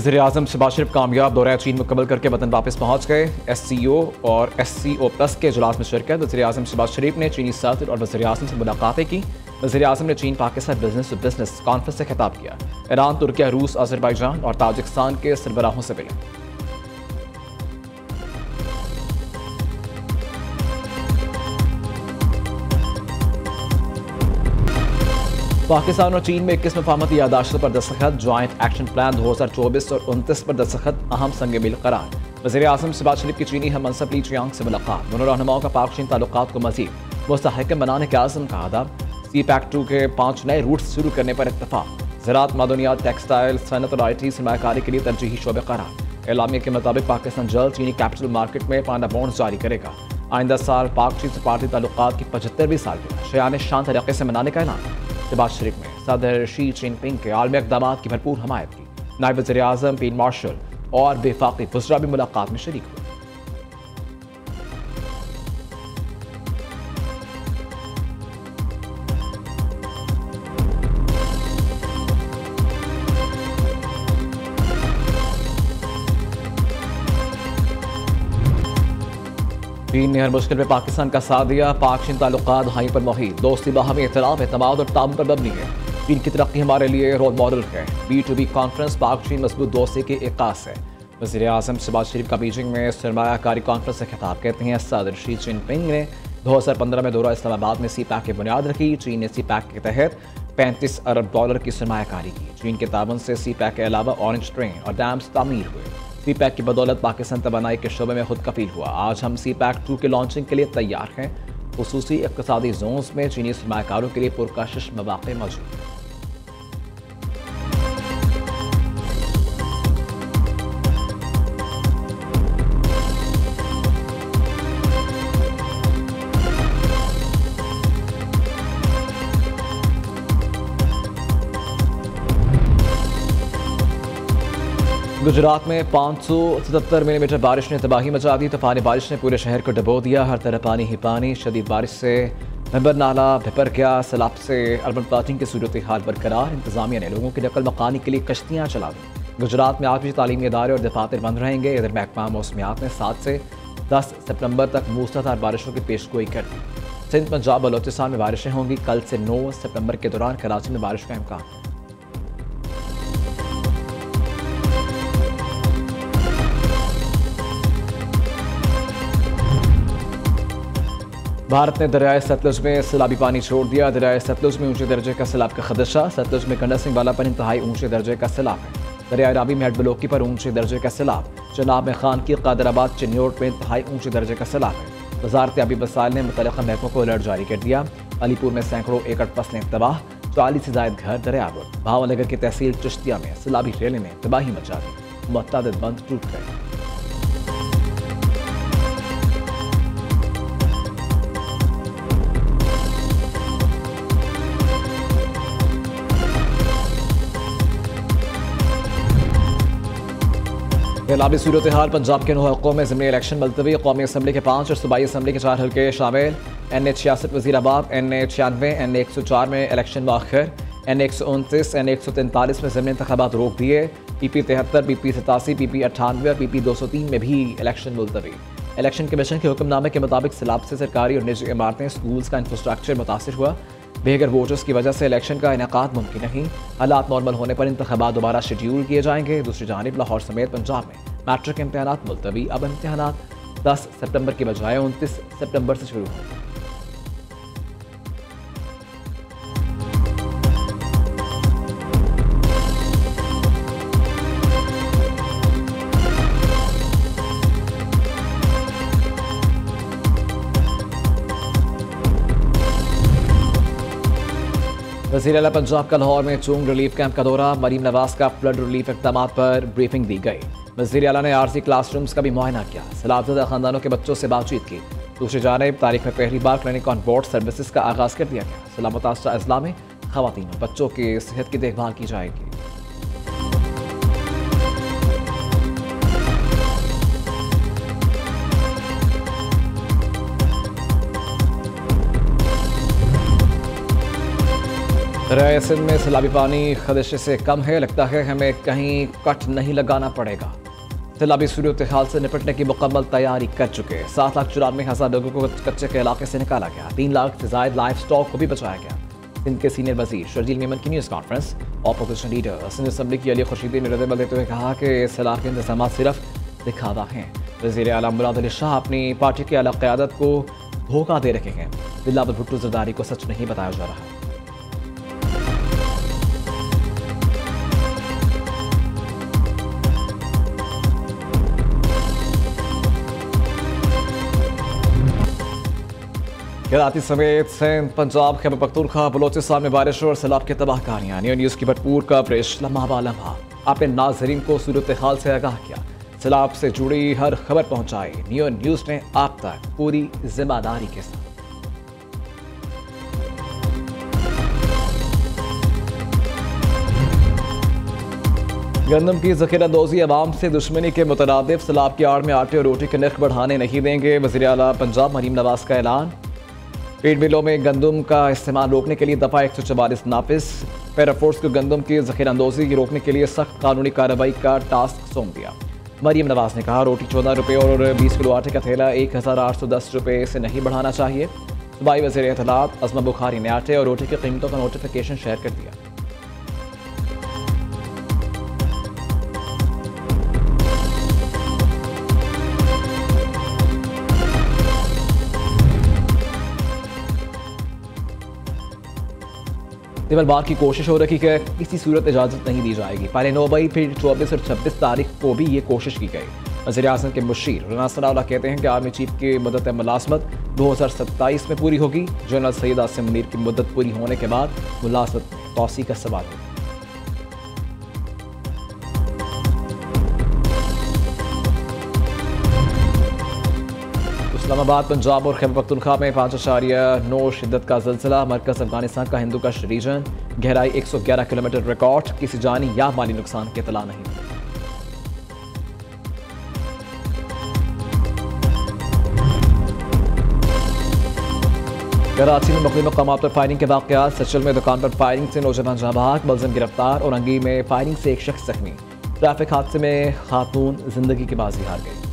वज़ीर-ए-आज़म शहबाज शरीफ कामयाब दौरा चीन मुकम्मल करके वतन वापस पहुँच गए। SCO और SCO प्लस के इजलास में शिरकत। वज़ीर-ए-आज़म शहबाज शरीफ ने चीनी सदर और वज़ीर-ए-आज़म से मुलाकातें की। वज़ीर-ए-आज़म ने चीन Pakistan business to business conference से खिताब किया। ईरान, तुर्की, रूस, अज़रबैजान और ताजिकिस्तान के सरबराहों से मिले। पाकिस्तान और चीन में 21 मफाहमती यादाश्तों पर दस्तखत। ज्वाइंट एक्शन प्लान 2024 और 29 पर दस्तखत अहम संग मील करार। वज़ीर-ए-आज़म शहबाज शरीफ की चीनी हम मनसब ली चियांग से मुलाकात। दोनों रहनुमाओं का पाक चीन ताल्लुकात को मज़ीद मुस्तहकम बनाने के आज़म का आदाब। CPEC-2 के 5 नए रूट्स शुरू करने पर इत्तफाक। ज़राअत, मादनियात, टेक्सटाइल, सनत और IT सरमायाकारी के लिए तरजीही शोबे करार। एलामिया के मुताबिक पाकिस्तान जल्द चीनी कैपिटल मार्केट में पांडा बॉन्ड्स जारी करेगा। आइंदा साल पाक चीन सफारती ताल्लुकात की 75वीं सालगिरह शयान शान तरीके से मनाने का ऐलान। शहबाज शरीफ ने सदर शी जिनपिंग के आलमी इक़दामात की भरपूर हमायत की। नायब वज़ीर-ए-आज़म, फील्ड मार्शल और वफाकी वज़रा भी मुलाकात में शरीक हुए। चीन ने हर मुश्किल में पाकिस्तान का साथ दिया। पाक चीन ताल्लुकात हाई पर मुहीत, दोस्ती, बाहमी एहतराम, एतमाद और ताउन पर मबनी है। चीन की तरक्की हमारे लिए रोल मॉडल है। B2B कॉन्फ्रेंस पाक चीन मजबूत दोस्ती के एकास है। वज़ीर-ए-आज़म शहबाज शरीफ का बीजिंग में सरमायाकारी कॉन्फ्रेंस से खिताब। कहते हैं सदर शी जिनपिंग ने 2015 में दौरा इस्लामाबाद में CPEC की बुनियाद रखी। चीन ने CPEC के तहत $35 अरब की सरमायाकारी की। चीन के ताबन से CPEC के अलावा ऑरेंज ट्रेन और डैम्स तामीर हुए। CPEC की बदौलत पाकिस्तान तवानाई के शोबे में खुद कफील हुआ। आज हम CPEC-2 के लॉन्चिंग के लिए तैयार हैं। खुसूसी इक़्तिसादी जोन्स में चीनी सरमायाकारों के लिए पुरकशिश मौक़े मौजूद हैं। गुजरात में 577 मिलीमीटर बारिश ने तबाही मचा दी। तूफानी बारिश ने पूरे शहर को डुबो दिया। हर तरफ पानी ही पानी। शदीद बारिश से भंबर नाला भिपर गया। सैलाब से अर्बन प्लाटिंग की सूरत हाल बरकरार। इंतजामिया ने लोगों की नकल मकानी के लिए कश्तियाँ चला दी। गुजरात में आज भी तालीमी इदारे और दफातर बंद रहेंगे। इधर महकमा मौसमियात ने 7 से 10 सितंबर तक मूसलाधार बारिशों की पेशगोई कर दी। सिंध, पंजाब, बलोचिस्तान में बारिशें होंगी। कल से 9 सितंबर के दौरान कराची में बारिश का इम्कान है। भारत ने दरियाए सतलुज में सैलाबी पानी छोड़ दिया। दरियाए सतलुज में ऊंचे दर्जे का सैलाब का खदशा। सतलुज में गंडक सिंह वाला पर इंतहाई ऊंचे दर्जे का सैलाब है। दरियाए रावी में हेड ब्लॉकी पर ऊंचे दर्जे का सैलाब। चनाब में खान की कादराबाद चिन्योट में इंतहाई ऊंचे दर्जे का सैलाब है। वजारत आबी वसाइल ने मुतल्लिक़ा महकमों को अलर्ट जारी कर दिया। अलीपुर में सैकड़ों एकड़ फसलें तबाह। 40 से जायद घर दरियाबुर। भावनगर की तहसील चिश्तिया में सैलाबी रेले ने तबाही मचा दी। मुतअद्दिद बंद टूट गए। इलामी सूरत हाल पंजाब के 9 हल्कों में ज़िमनी इलेक्शन मुलतवी। कौमी असम्बली के 5 और सूबाई असम्बली के 4 हल्के शामिल। NA 66 वज़ीराबाद, NA 96, NA 104 में इलेक्शन मुअख्खर। NA 129, NA 143 में ज़िमनी इंतखाबात रोक दिए। PP 73, PP 87, PP 98 और PP 203 में भी इलेक्शन मुलतवी। इलेक्शन कमीशन के हुक्मनामे के मुताबिक सैलाब से सरकारी और निजी इमारतें, स्कूल्स का इंफ्रास्ट्रक्चर मुतासर हुआ। बेघर वोटर्स की वजह से इलेक्शन का इनेकाद मुमकिन नहीं। हालात नॉर्मल होने पर इंतखाबात दोबारा शेड्यूल किए जाएंगे। दूसरी जानिब लाहौर समेत पंजाब में मैट्रिक इम्तहानात मुलतवी। अब इम्तहानात 10 सितंबर के बजाय 29 सितंबर से शुरू होंगे। वज़ीर आला पंजाब का लाहौर में चूंग रिलीफ कैंप का दौरा। मरीम नवाज का फ्लड रिलीफ इक़दामात पर ब्रीफिंग दी गई। वज़ीर आला ने आरजी क्लासरूम्स का भी मुआयना किया। सैलाबज़दा ख़ानदानों के बच्चों से बातचीत की। दूसरी जानिब तारीख में पहली बार क्लिनिक ऑन बोर्ड सर्विसेज का आगाज़ कर दिया गया। सैलाब मुतासरा अज़ला में ख़वातीन और बच्चों की सेहत की देखभाल की जाएगी। दरिया सिंध में सैलाबी पानी खदशे से कम है, लगता है हमें कहीं कट नहीं लगाना पड़ेगा। सैलाबी सूरत हाल से निपटने की मुकम्मल तैयारी कर चुके। 7,94,000 लोगों को कच्चे के इलाके से निकाला गया। 3 लाख से ज्यादा लाइफ स्टॉक को भी बचाया गया। सिंध के सीनियर वजीर शर्जील मेमन की news conference. Opposition leader Sindh assembly की अली खुर्शीदी ने रद्द देते हुए कहा कि इस इलाके के इंतजाम सिर्फ दिखावा हैं। वज़ीर आला मुराद अली शाह अपनी पार्टी की आला क़यादत को धोखा दे रहे हैं। बिलावल भुट्टो जरदारी को सच नहीं बताया जा रहा। कराची समेत सिंध, पंजाब, खैबर पख्तूनख्वा, बलोचिस्तान में बारिश और सैलाब की तबाहकारियां। न्यू न्यूज़ की भरपूर कवरेज लम्हा बा लम्हा आपने नाजरीन को सूरत हाल से आगाह किया। सैलाब से जुड़ी हर खबर पहुंचाई न्यू न्यूज़ ने आप तक पूरी जिम्मेदारी के साथ। गंदम की ज़ख़ीरांदोज़ी अवाम से दुश्मनी के मुतरादिफ। सैलाब की आड़ में आटे और रोटी के नर्ख बढ़ाने नहीं देंगे। वज़ीर आला पंजाब मरीम नवाज का ऐलान। फीड मिलों में गंदम का इस्तेमाल रोकने के लिए दफ़ा 144 नाफिज। पैराफोर्स को गंदम की ज़ख़ीरांदोज़ी रोकने के लिए सख्त कानूनी कार्रवाई का टास्क सौंप दिया। मरीम नवाज ने कहा रोटी 14 रुपये और 20 किलो आटे का थैला 1,810 रुपये से नहीं बढ़ाना चाहिए। सूबाई वज़ीर इत्तलात अज़मा बुखारी ने आटे और रोटी की कीमतों का नोटिफिकेशन शेयर कर दिया। केवल बार की कोशिश हो रही है, किसी सूरत इजाज़त नहीं दी जाएगी। पहले 9 मई फिर 24 और 26 तारीख को भी ये कोशिश की गई। वज़ीर आज़म के मुशीर राना सनाउल्लाह कहते हैं कि आर्मी चीफ की मुद्दत मुलाज़मत 2027 में पूरी होगी। जनरल सैयद आसिम मुनीर की मुद्दत पूरी होने के बाद मुलाज़मत में तौसी का सवाल होगा। इस्लामाबाद, पंजाब और खैबर पख्तूनख्वा में 5.9 शिद्दत का ज़िलज़िला। मरकज़ अफगानिस्तान का हिंदू कश रीजन। गहराई 111 किलोमीटर रिकॉर्ड। किसी जानी या माली नुकसान की इत्तला नहीं। कराची में मुख्तलिफ मकामात पर फायरिंग के वाक़यात। सचल में दुकान पर फायरिंग से नौजवान जहाँ बहक, मुलज़िम गिरफ्तार। और अंगी में फायरिंग से एक शख्स जख्मी। ट्रैफिक हादसे में खातून जिंदगी की बाजी हार गई।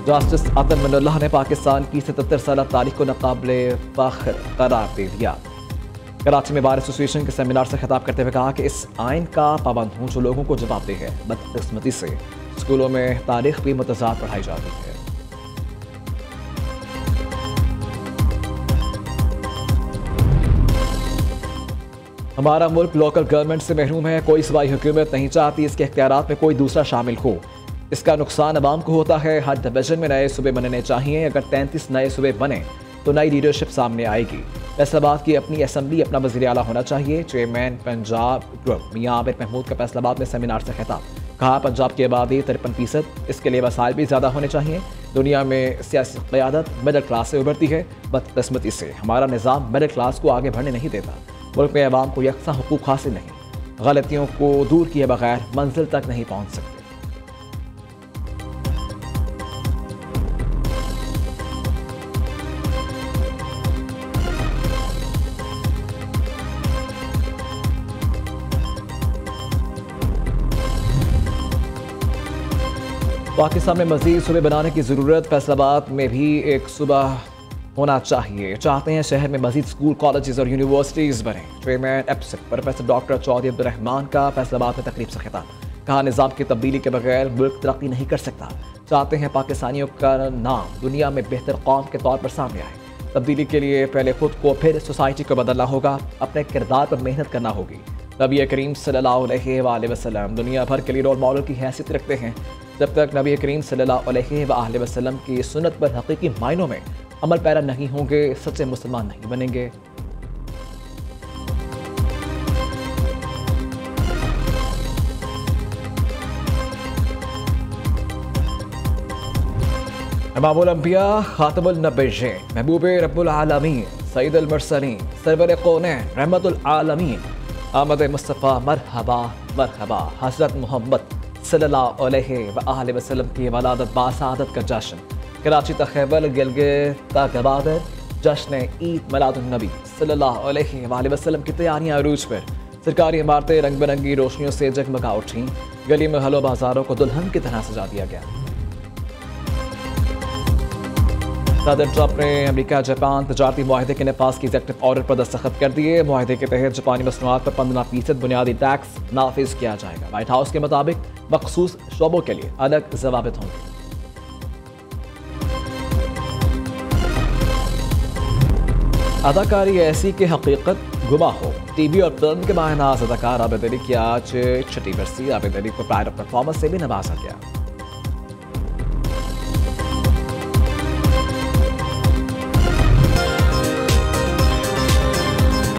जस्टिस अतन मिनुल्लाह ने पाकिस्तान की 77 साल तारीख को नाक़ाबिले फ़ख्र करार दे दिया। कराची में बार एसोसिएशन के सेमिनार से खिताब करते हुए कहा कि इस आइन का पाबंद हूँ जो लोगों को जवाबदेह है। बदकिस्मती से स्कूलों में तारीख भी मुतज़ाद पढ़ाई जाती है। हमारा मुल्क लोकल गवर्नमेंट से महरूम है। कोई सूबाई हुकूमत नहीं चाहती इसके इख्तियारात में कोई दूसरा शामिल हो। इसका नुकसान अवाम को होता है। हर डिवीजन में नए सूबे बनने चाहिए। अगर 33 नए सूबे बने तो नई लीडरशिप सामने आएगी। फैसलाबाद की अपनी असम्बली, अपना वज़ीर आला होना चाहिए। चेयरमैन पंजाब ग्रुप मियां आबिद महमूद का फैसलाबाद में सेमिनार से खिताब। कहा पंजाब की आबादी 53%, इसके लिए वसाइल भी ज़्यादा होने चाहिए। दुनिया में सियासी क़यादत मिडिल क्लास से उभरती है। बदकिस्मती से हमारा निज़ाम मिडिल क्लास को आगे बढ़ने नहीं देता। मुल्क में अवाम को यकसा हुकूक हासिल नहीं। गलतियों को दूर किए बगैर मंजिल तक नहीं पहुँच सकते। पाकिस्तान में मज़ीद सूबे बनाने की ज़रूरत। फैसलाबाद में भी एक सूबा होना चाहिए। चाहते हैं शहर में मज़ीद स्कूल, कॉलेजेस और यूनिवर्सिटीज़ बने। चेयरमैन एप्सिक प्रोफेसर डॉक्टर चौधरी अब्दुर्रहमान का फैसलाबाद में तकरीब से खिताब। कहा निज़ाम की तब्दीली के बगैर मुल्क तरक्की नहीं कर सकता। चाहते हैं पाकिस्तानियों का नाम दुनिया में बेहतर कौम के तौर पर सामने आए। तब्दीली के लिए पहले खुद को फिर सोसाइटी को बदलना होगा। अपने किरदार पर मेहनत करना होगी। नबी करीम सल्लल्लाहु अलैहि वसल्लम दुनिया भर के लिए रोल मॉडल की हैसियत रखते हैं। जब तक नबी करीम सल्लल्लाहु अलैहि वसल्लम की सुन्नत पर हकीकी मायनों में अमल पैरा नहीं होंगे, सच्चे मुसलमान नहीं बनेंगे। इमामुल अंबिया खातमुल नबिय्यीन महबूबे रब्बुल आलमीन सय्यदुल मुरसलीन सरवर कौनैन रहमतुल आलमीन आमद मुस्तफ़ा मरहबा मरहबा हज़रत मोहम्मद सल्लल्लाहु अलैहि वसल्लम की वलादत बासादत का जश्न। कराची तखैबर गिलगित गबादर जश्न ईद मिलादुन्नबी सल्लल्लाहु अलैहि वसल्लम की तैयारियां अरूज पर। सरकारी इमारतें रंग बिरंगी रोशनियों से जगमगा उठी। गली महलों बाजारों को दुल्हन की तरह सजा दिया गया। सदर ट्रंप ने अमेरिका जापान तजारती मुआहदे के नफाज की एग्जेक्टिव ऑर्डर पर दस्तखत कर दिए। मुआहदे के तहत जापानी मसनूआत पर 15% बुनियादी टैक्स नाफिज किया जाएगा। व्हाइट हाउस के मुताबिक मखसूस शोबों के लिए अलग जवाबित होंगे। अदाकारी ऐसी कि हकीकत गुमा हो। टीवी और फिल्म के माहिर नाज अदाकार आबिद अली की आज छठी बरसी। आबिद अली को प्राइड ऑफ परफॉर्मेंस से भी नवाजा गया।